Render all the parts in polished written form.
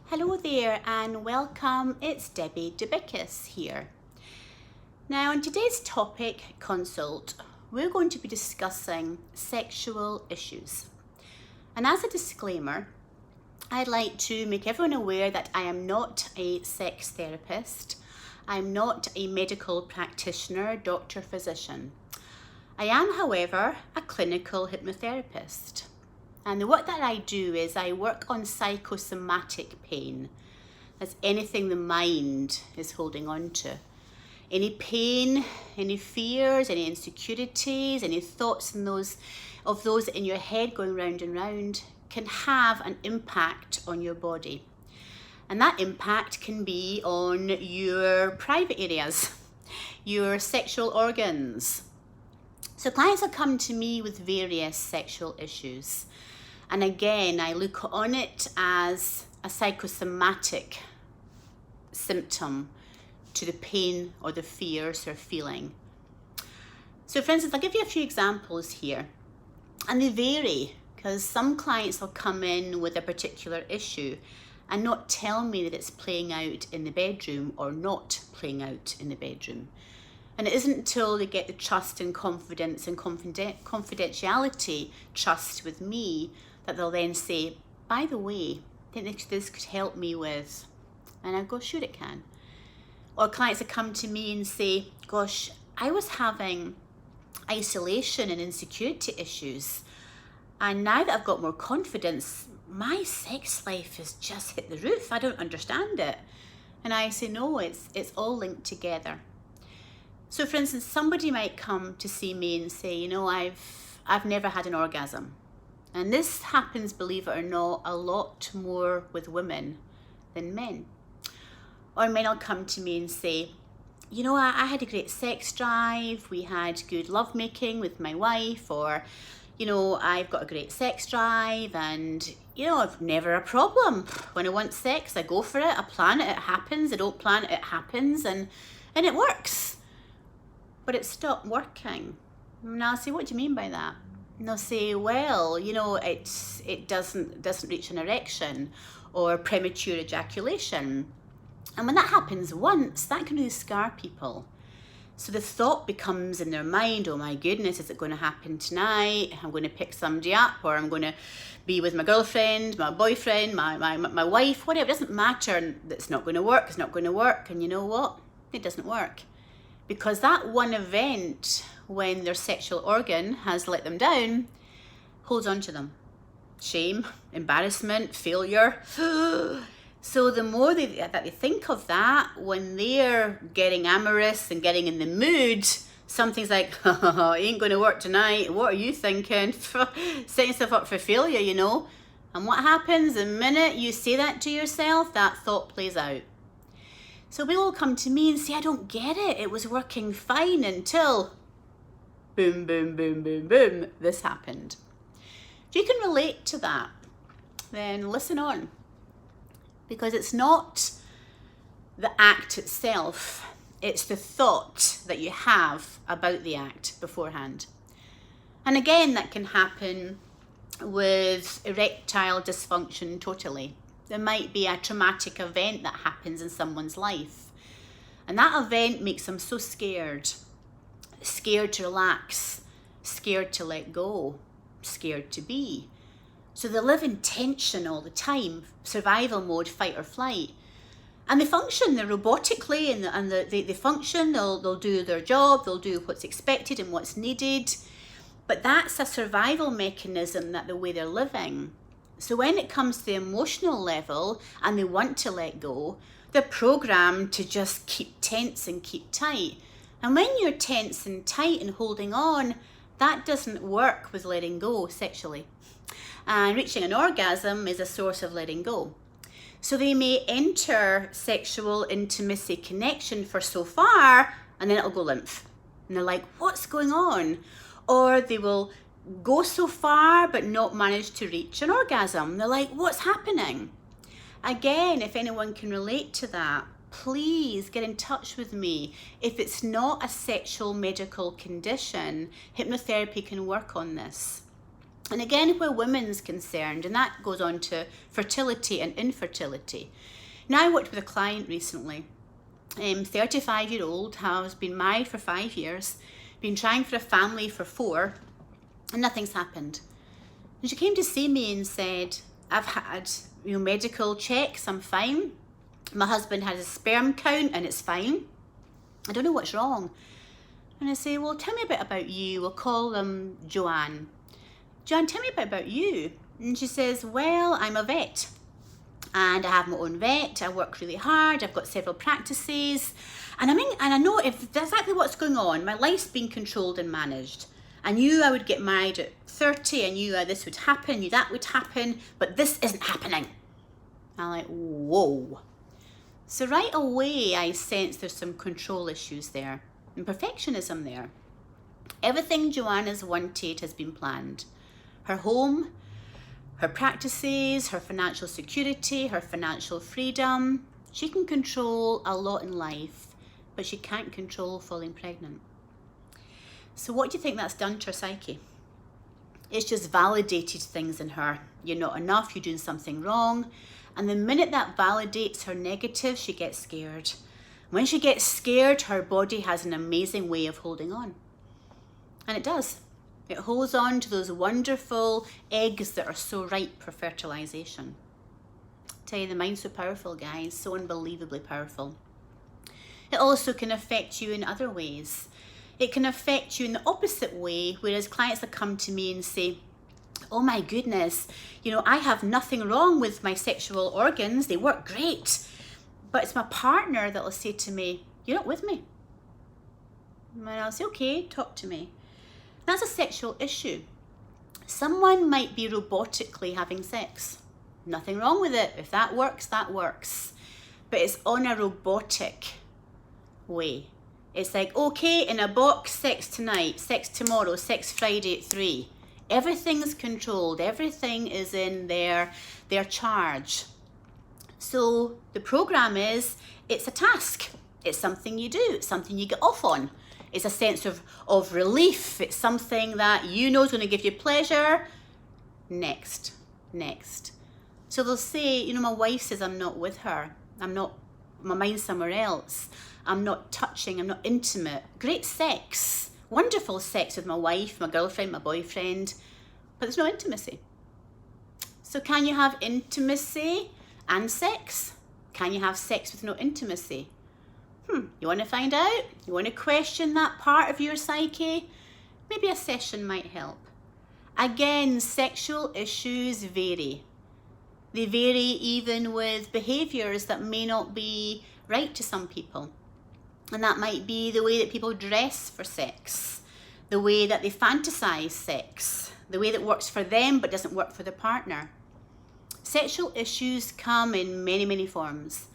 Hello there and welcome, it's Debbie Dubicus here. Now in today's topic consult, we're going to be discussing sexual issues. And as a disclaimer, I'd like to make everyone aware that I am not a sex therapist. I'm not a medical practitioner, doctor, physician. I am, however, a clinical hypnotherapist. And the work that I do is I work on psychosomatic pain. That's anything the mind is holding on to. Any pain, any fears, any insecurities, any thoughts of those in your head going round and round can have an impact on your body. And that impact can be on your private areas, your sexual organs. So clients have come to me with various sexual issues. And again, I look on it as a psychosomatic symptom to the pain or the fears they're feeling. So for instance, I'll give you a few examples here. And they vary because some clients will come in with a particular issue and not tell me that it's playing out in the bedroom or not playing out in the bedroom. And it isn't until they get the trust and confidence and confidentiality trust with me that they'll then say, by the way, I think this could help me with, and I go, sure it can. Or clients that come to me and say, gosh, I was having isolation and insecurity issues, and now that I've got more confidence, my sex life has just hit the roof. I don't understand it. And I say, no, it's all linked together. So for instance, somebody might come to see me and say, I've never had an orgasm. And this happens, believe it or not, a lot more with women than men. Or men will come to me and say, I had a great sex drive, we had good lovemaking with my wife, or, I've got a great sex drive and, I've never a problem. When I want sex, I go for it, I plan it, it happens, I don't plan it, it happens, and it works. But it stopped working. And I'll say, what do you mean by that? And they'll say, well, it doesn't reach an erection or premature ejaculation. And when that happens once, that can really scar people. So the thought becomes in their mind, oh my goodness, is it going to happen tonight? I'm going to pick somebody up, or I'm going to be with my girlfriend, my boyfriend, my wife, whatever. It doesn't matter. It's not going to work. It's not going to work. And you know what? It doesn't work. Because that one event when their sexual organ has let them down holds on to them. Shame, embarrassment, failure. So the more that they think of that, when they're getting amorous and getting in the mood, something's like, ain't going to work tonight. What are you thinking? Setting yourself up for failure, And what happens the minute you say that to yourself? That thought plays out. So people will come to me and say, I don't get it. It was working fine until boom, boom, boom, boom, boom, this happened. If you can relate to that, then listen on. Because it's not the act itself, it's the thought that you have about the act beforehand. And again, that can happen with erectile dysfunction totally. There might be a traumatic event that happens in someone's life. And that event makes them so scared. Scared to relax, scared to let go, scared to be. So they live in tension all the time, survival mode, fight or flight. And they function, they're robotically, and they function, they'll do their job, they'll do what's expected and what's needed. But that's a survival mechanism, that the way they're living. So when it comes to the emotional level and they want to let go, they're programmed to just keep tense and keep tight. And when you're tense and tight and holding on, that doesn't work with letting go sexually. And reaching an orgasm is a source of letting go. So they may enter sexual intimacy connection for so far, and then it'll go limp. And they're like, what's going on? Or they will go so far but not manage to reach an orgasm. They're like, what's happening? Again, if anyone can relate to that, please get in touch with me. If it's not a sexual medical condition, hypnotherapy can work on this. And again, where women's concerned, and that goes on to fertility and infertility. Now, I worked with a client recently, 35-year-old, has been married for 5 years, been trying for a family for 4, and nothing's happened. And she came to see me and said, I've had medical checks, I'm fine. My husband has a sperm count and it's fine. I don't know what's wrong. And I say, well, tell me a bit about you. We'll call them Joanne. Joanne, tell me a bit about you. And she says, well, I'm a vet and I have my own vet. I work really hard. I've got several practices. And I know if that's exactly what's going on. My life's being controlled and managed. I knew I would get married at 30. I knew this would happen, I knew that would happen, but this isn't happening. I'm like, whoa. So right away, I sense there's some control issues there and perfectionism there. Everything Joanna's wanted has been planned. Her home, her practices, her financial security, her financial freedom. She can control a lot in life, but she can't control falling pregnant. So what do you think that's done to her psyche? It's just validated things in her. You're not enough, you're doing something wrong. And the minute that validates her negative, she gets scared. When she gets scared, her body has an amazing way of holding on. And it does. It holds on to those wonderful eggs that are so ripe for fertilization. I tell you, the mind's so powerful, guys, so unbelievably powerful. It also can affect you in other ways. It can affect you in the opposite way, whereas clients that come to me and say, oh my goodness, I have nothing wrong with my sexual organs, they work great. But it's my partner that will say to me, you're not with me. And I'll say, okay, talk to me. That's a sexual issue. Someone might be robotically having sex. Nothing wrong with it. If that works, that works. But it's on a robotic way. It's like, okay, in a box, sex tonight, sex tomorrow, sex Friday at 3. Everything's controlled. Everything is in their charge. So the program is, it's a task. It's something you do. It's something you get off on. It's a sense of relief. It's something that you know is going to give you pleasure. Next. So they'll say, my wife says I'm not with her. My mind's somewhere else. I'm not touching, I'm not intimate. Great sex, wonderful sex with my wife, my girlfriend, my boyfriend, but there's no intimacy. So can you have intimacy and sex? Can you have sex with no intimacy? You want to find out? You want to question that part of your psyche? Maybe a session might help. Again, sexual issues vary. They vary even with behaviours that may not be right to some people. And that might be the way that people dress for sex, the way that they fantasize sex, the way that works for them but doesn't work for their partner. Sexual issues come in many, many forms.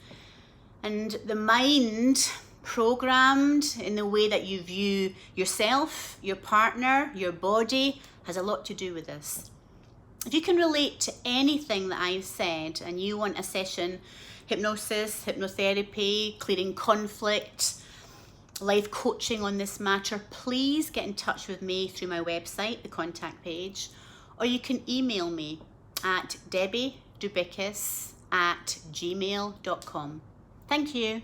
And the mind, programmed in the way that you view yourself, your partner, your body, has a lot to do with this. If you can relate to anything that I've said and you want a session, hypnosis, hypnotherapy, clearing conflict, life coaching on this matter, please get in touch with me through my website, the contact page, or you can email me at debbie.dubicus@gmail.com. Thank you.